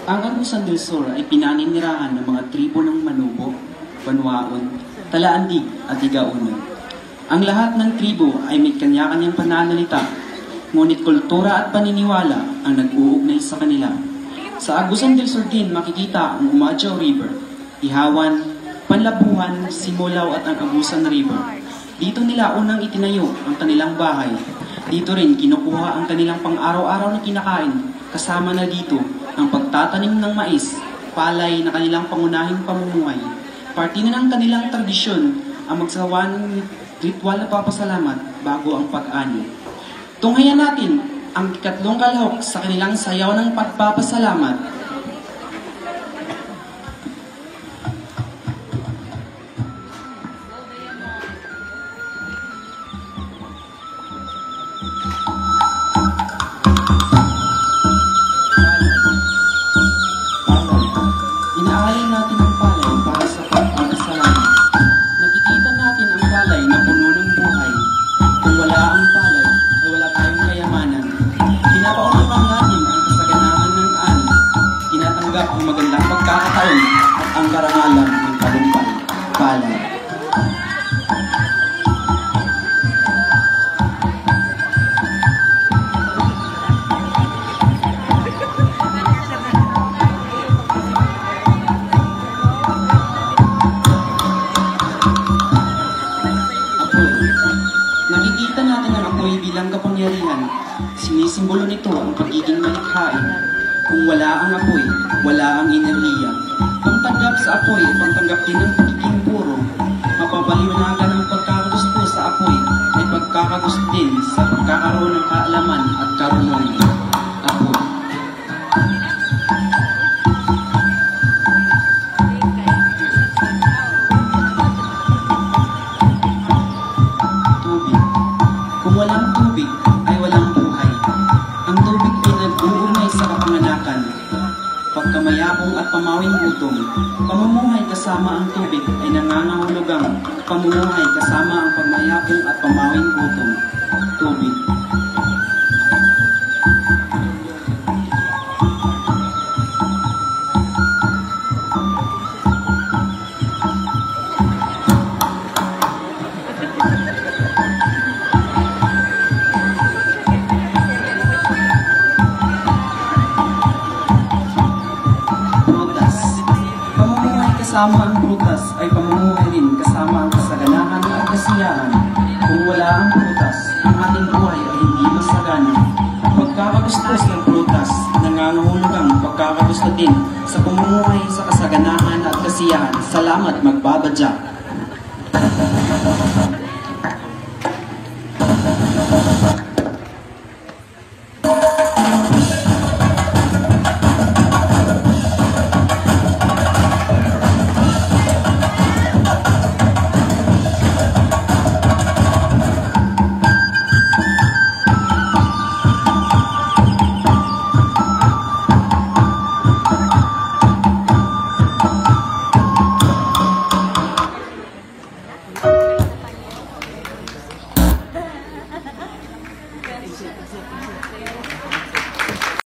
Ang Agusan del Sur ay pinaninirahan ng mga tribo ng Manobo, Banwaon, Talaandig at Igaunon. Ang lahat ng tribo ay may kanya-kanyang pananalita, ngunit kultura at paniniwala ang nag-uugnay sa kanila. Sa Agusan del Sur din makikita ang Umadjaw River, Ihawan, Panlabuhan, Simulaw at ang Agusan River. Dito nila unang itinayo ang kanilang bahay. Dito rin kinukuha ang kanilang pang-araw-araw na kinakain, kasama na dito ang pagtatanim ng mais, palay na kanilang pangunahing pamumuhay. Parte na ng kanilang tradisyon ang magsawa ng ritual na papasalamat bago ang pag-ani. Tunghayan natin ang ikatlong kalahok sa kanilang sayaw ng pagpapasalamat. Inaalay natin ang palay para sa pagpapasalamat. Nakikita natin ang palay na puno ng buhay. Kung wala ang palay, ay wala tayong kayamanan. Pinapaunlakan natin ang kasaganahan ng ani. Tinatanggap ang magandang pagkakataon at ang karangalan ng tagumpay. Palay. Nakikita natin ang apoy bilang kapangyarihan. Sinisimbolo nito ang pagiging malikhain. Kung wala ang apoy, wala ang enerhiya. Pagtanggap sa apoy ay pagtanggap din ng pagiging puro. Mapapaliwanagan ng pagkakagusto sa apoy ay pagkakagusto din sa pagkakaroon ng kaalaman at karunungan. Apoy. Kung walang tubig, ay walang buhay. Ang tubig ay nag-uugnay sa kapanganakan, pagkamayabong at pamawing gutom. Pamumuhay kasama ang tubig ay nangangahulugang pamumuhay kasama ang pagmayabong at pamawing gutom. Tubig. Kasama ang prutas ay pamumuhay rin kasama ang kasaganahan at kasiyahan. Kung wala ang prutas, ang ating buhay ay hindi masagana. Pagkakagustos ng prutas, nangangahulugang pagkakagusto din sa pamumuhay sa kasaganahan at kasiyahan. Salamat, magbabadya.